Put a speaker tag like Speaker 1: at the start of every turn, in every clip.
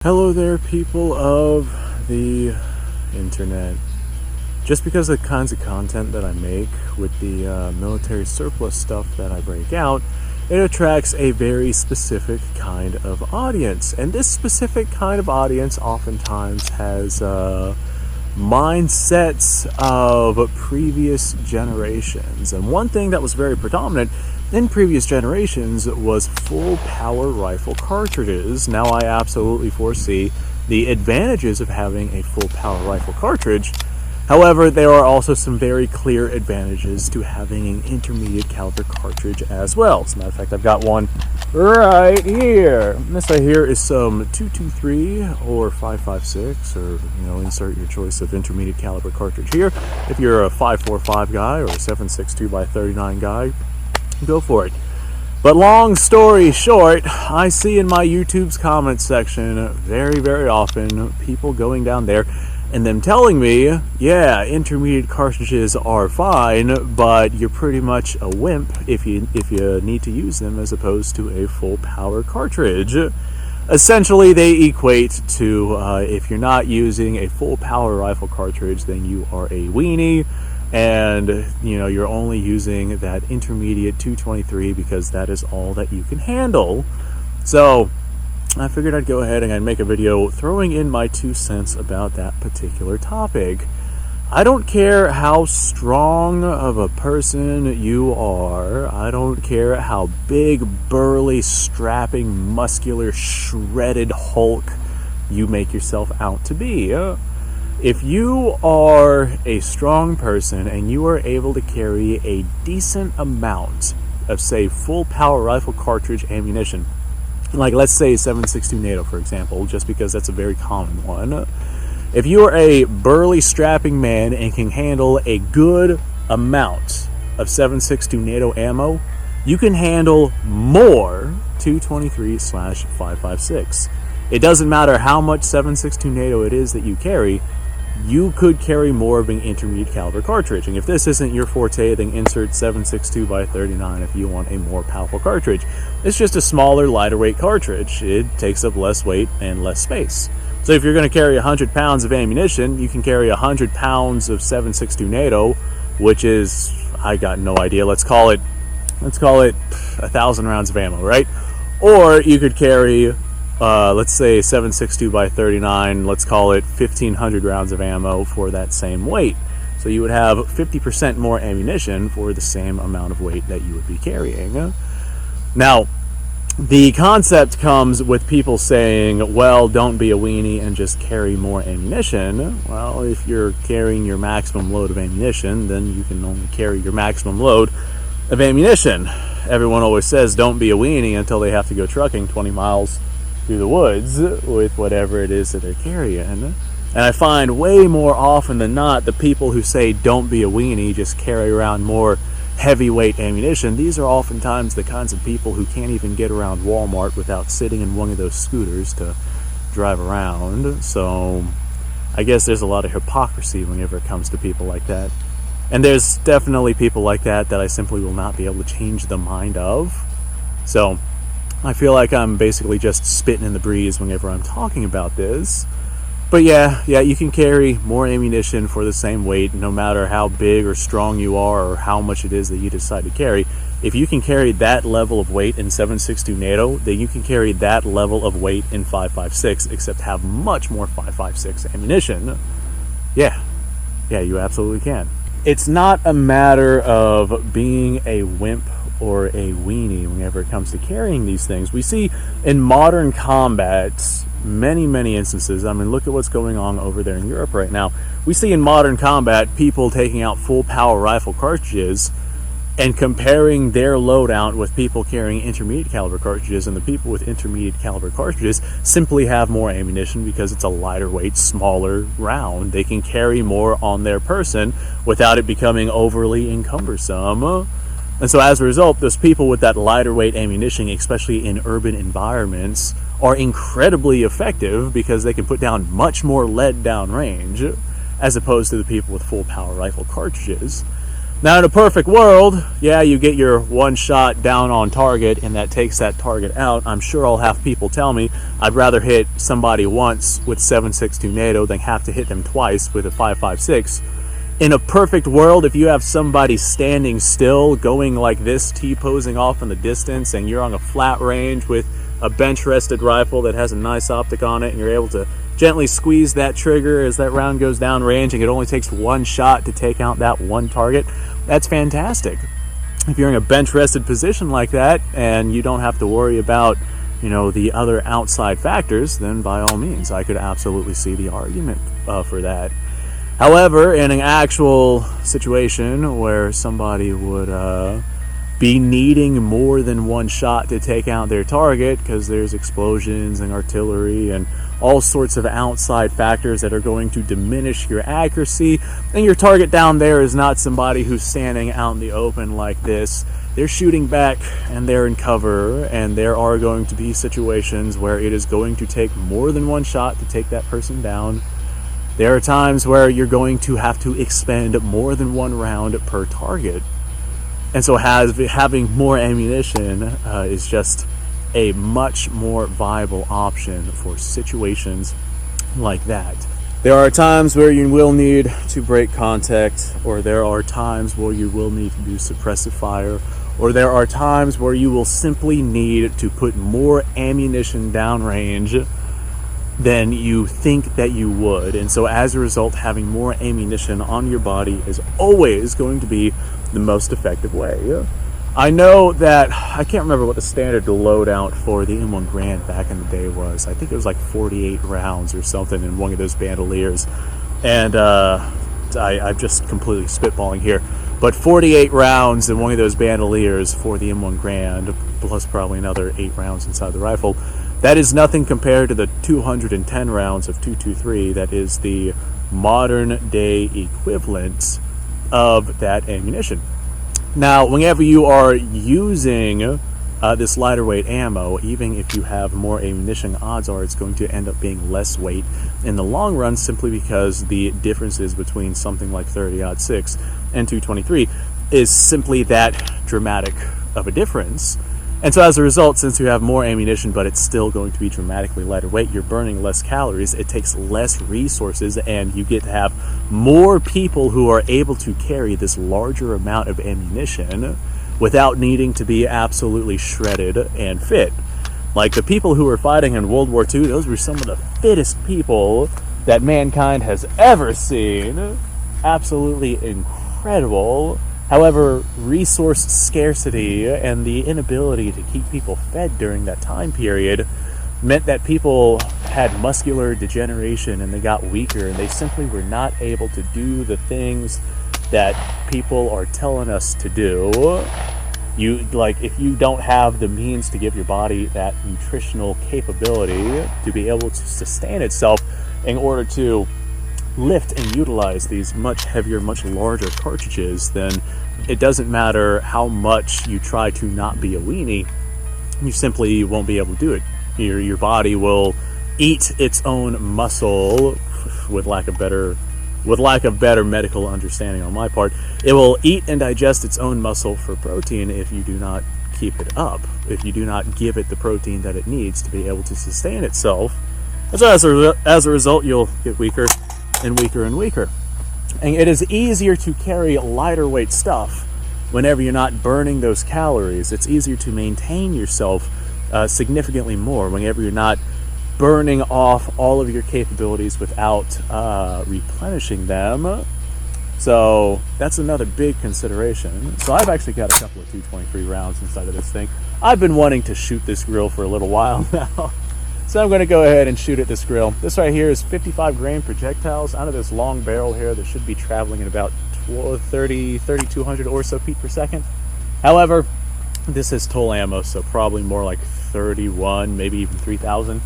Speaker 1: Hello there, people of the internet. Just because of the kinds of content that I make with the military surplus stuff that I break out, it attracts a very specific kind of audience. And this specific kind of audience oftentimes has mindsets of previous generations. And one thing that was very predominant in previous generations was full power rifle cartridges. Now I absolutely foresee the advantages of having a full power rifle cartridge. However, there are also some very clear advantages to having an intermediate caliber cartridge as well. As a matter of fact, I've got one right here. This right here is some 223 or 556, or insert your choice of intermediate caliber cartridge here. If you're a 545 guy or a 7.62x39 guy, go for it. But long story short, I see in my YouTube's comment section very, very often people going down there and them telling me, yeah, intermediate cartridges are fine, but you're pretty much a wimp if you need to use them as opposed to a full power cartridge. Essentially, they equate to if you're not using a full power rifle cartridge, then you are a weenie, and you're only using that intermediate 223 because that is all that you can handle. So I figured I'd go ahead and I'd make a video throwing in my 2 cents about that particular topic. I don't care how strong of a person you are. I don't care how big, burly, strapping, muscular, shredded Hulk you make yourself out to be. If you are a strong person and you are able to carry a decent amount of, say, full power rifle cartridge ammunition, like let's say 7.62 NATO, for example, just because that's a very common one. If you are a burly, strapping man and can handle a good amount of 7.62 NATO ammo, you can handle more 223/556. It doesn't matter how much 7.62 NATO it is that you carry, you could carry more of an intermediate caliber cartridge. And if this isn't your forte, then insert 7.62x39 if you want a more powerful cartridge. It's just a smaller, lighter weight cartridge. It takes up less weight and less space. So if you're going to carry 100 pounds of ammunition, you can carry 100 pounds of 7.62 NATO, which is, I got no idea, let's call it 1,000 rounds of ammo, right? Or you could carry let's say 7.62x39, let's call it 1,500 rounds of ammo for that same weight. So you would have 50% more ammunition for the same amount of weight that you would be carrying. Now, the concept comes with people saying, well, don't be a weenie and just carry more ammunition. Well, if you're carrying your maximum load of ammunition, then you can only carry your maximum load of ammunition. Everyone always says don't be a weenie until they have to go trucking 20 miles through the woods with whatever it is that they're carrying. And I find way more often than not the people who say don't be a weenie, just carry around more heavyweight ammunition, these are oftentimes the kinds of people who can't even get around Walmart without sitting in one of those scooters to drive around. So I guess there's a lot of hypocrisy whenever it comes to people like that. And there's definitely people like that I simply will not be able to change the mind of. So I feel like I'm basically just spitting in the breeze whenever I'm talking about this. But yeah, you can carry more ammunition for the same weight, no matter how big or strong you are or how much it is that you decide to carry. If you can carry that level of weight in 7.62 NATO, then you can carry that level of weight in 5.56, except have much more 5.56 ammunition. Yeah, you absolutely can. It's not a matter of being a wimp or a weenie whenever it comes to carrying these things. We see in modern combat many instances. I mean, look at what's going on over there in Europe right now. We see in modern combat people taking out full power rifle cartridges and comparing their loadout with people carrying intermediate caliber cartridges, and the people with intermediate caliber cartridges simply have more ammunition because it's a lighter weight, smaller round. They can carry more on their person without it becoming overly encumbersome. And so as a result, those people with that lighter weight ammunition, especially in urban environments, are incredibly effective because they can put down much more lead downrange as opposed to the people with full power rifle cartridges. Now, in a perfect world, yeah, you get your one shot down on target, and that takes that target out. I'm sure I'll have people tell me I'd rather hit somebody once with 7.62 NATO than have to hit them twice with a 5.56. In a perfect world, if you have somebody standing still, going like this, T-posing off in the distance, and you're on a flat range with a bench-rested rifle that has a nice optic on it, and you're able to gently squeeze that trigger as that round goes down range, and it only takes one shot to take out that one target, that's fantastic. If you're in a bench-rested position like that, and you don't have to worry about, the other outside factors, then by all means, I could absolutely see the argument for that. However, in an actual situation where somebody would be needing more than one shot to take out their target because there's explosions and artillery and all sorts of outside factors that are going to diminish your accuracy, and your target down there is not somebody who's standing out in the open like this. They're shooting back and they're in cover, and there are going to be situations where it is going to take more than one shot to take that person down. There are times where you're going to have to expend more than one round per target. And so having more ammunition is just a much more viable option for situations like that. There are times where you will need to break contact, or there are times where you will need to do suppressive fire, or there are times where you will simply need to put more ammunition downrange than you think that you would. And so as a result, having more ammunition on your body is always going to be the most effective way. I know that, I can't remember what the standard loadout for the M1 Grand back in the day was. I think it was like 48 rounds or something in one of those bandoliers. And I'm just completely spitballing here. But 48 rounds in one of those bandoliers for the M1 Grand, plus probably another 8 rounds inside the rifle, that is nothing compared to the 210 rounds of 223 that is the modern day equivalent of that ammunition. Now, whenever you are using this lighter weight ammo, even if you have more ammunition, odds are it's going to end up being less weight in the long run, simply because the differences between something like 30-06 and 223 is simply that dramatic of a difference. And so as a result, since you have more ammunition, but it's still going to be dramatically lighter weight, you're burning less calories, it takes less resources, and you get to have more people who are able to carry this larger amount of ammunition without needing to be absolutely shredded and fit. Like the people who were fighting in World War II, those were some of the fittest people that mankind has ever seen. Absolutely incredible. However, resource scarcity and the inability to keep people fed during that time period meant that people had muscular degeneration and they got weaker, and they simply were not able to do the things that people are telling us to do. If you don't have the means to give your body that nutritional capability to be able to sustain itself in order to lift and utilize these much heavier, much larger cartridges, then it doesn't matter how much you try to not be a weenie, you simply won't be able to do it. Your body will eat its own muscle, with lack of better medical understanding on my part. It will eat and digest its own muscle for protein if you do not keep it up, if you do not give it the protein that it needs to be able to sustain itself. And so as a result, you'll get weaker and weaker and weaker. And it is easier to carry lighter weight stuff whenever you're not burning those calories. It's easier to maintain yourself significantly more whenever you're not burning off all of your capabilities without replenishing them. So that's another big consideration. So I've actually got a couple of 223 rounds inside of this thing. I've been wanting to shoot this grill for a little while now. So I'm going to go ahead and shoot at this grill. This right here is 55 grain projectiles out of this long barrel here that should be traveling at about 3,200 or so feet per second. However, this is tool ammo, so probably more like 31, maybe even 3,000.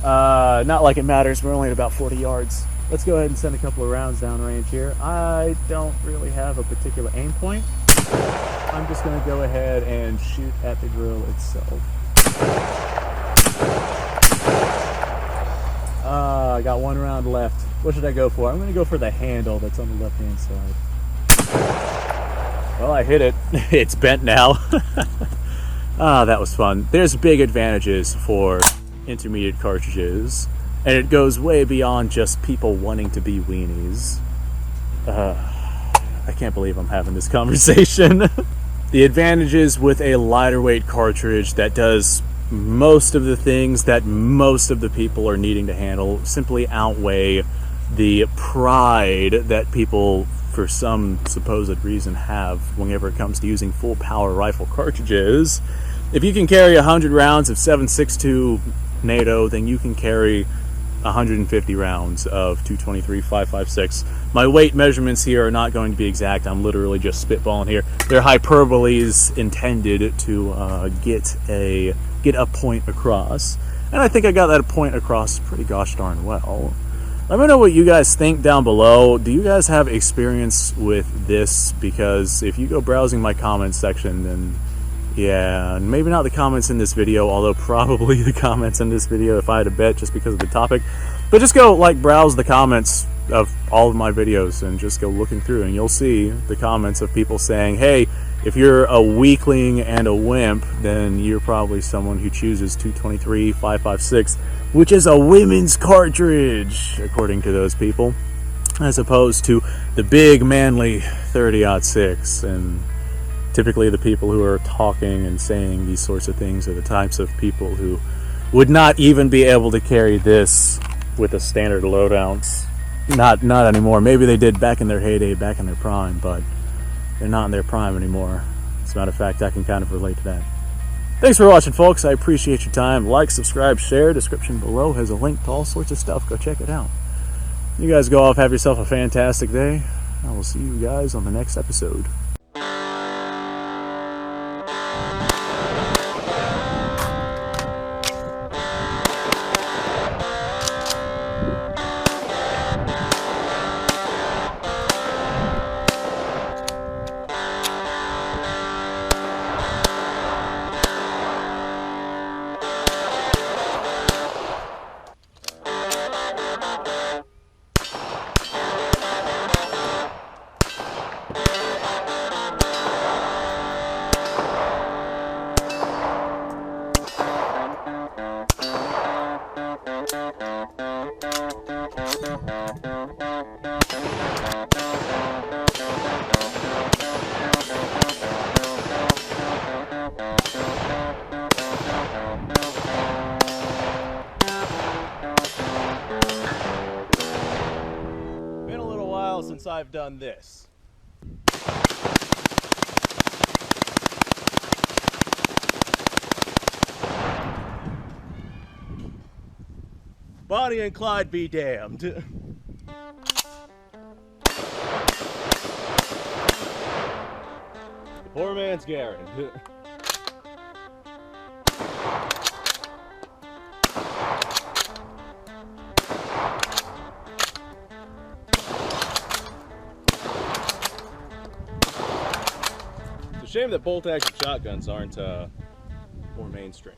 Speaker 1: Not like it matters, we're only at about 40 yards. Let's go ahead and send a couple of rounds downrange here. I don't really have a particular aim point. I'm just going to go ahead and shoot at the grill itself. I got one round left. What should I go for? I'm going to go for the handle that's on the left-hand side. Well, I hit it. It's bent now. Ah, that was fun. There's big advantages for intermediate cartridges, and it goes way beyond just people wanting to be weenies. I can't believe I'm having this conversation. The advantages with a lighter weight cartridge that does most of the things that most of the people are needing to handle simply outweigh the pride that people, for some supposed reason, have whenever it comes to using full power rifle cartridges. If you can carry 100 rounds of 7.62 NATO, then you can carry 150 rounds of 223 5.56. My weight measurements here are not going to be exact. I'm literally just spitballing here. They're hyperboles intended to get a point across, and I think I got that point across pretty gosh darn well. Let me know what you guys think down below. Do you guys have experience with this? Because if you go browsing my comments section, then yeah, maybe not the comments in this video, although probably the comments in this video if I had to bet, just because of the topic. But just go browse the comments of all of my videos and just go looking through, and you'll see the comments of people saying, hey, if you're a weakling and a wimp, then you're probably someone who chooses 223 5.56, which is a women's cartridge, according to those people, as opposed to the big manly 30-06. And typically the people who are talking and saying these sorts of things are the types of people who would not even be able to carry this with a standard load ounce. Not anymore. Maybe they did back in their heyday, back in their prime, but they're not in their prime anymore. As a matter of fact, I can kind of relate to that. Thanks for watching, folks. I appreciate your time. Like, subscribe, share. Description below has a link to all sorts of stuff. Go check it out. You guys go off, have yourself a fantastic day. I will see you guys on the next episode. Since I've done this. Bonnie and Clyde be damned. The poor man's Garen. Shame that bolt-action shotguns aren't more mainstream.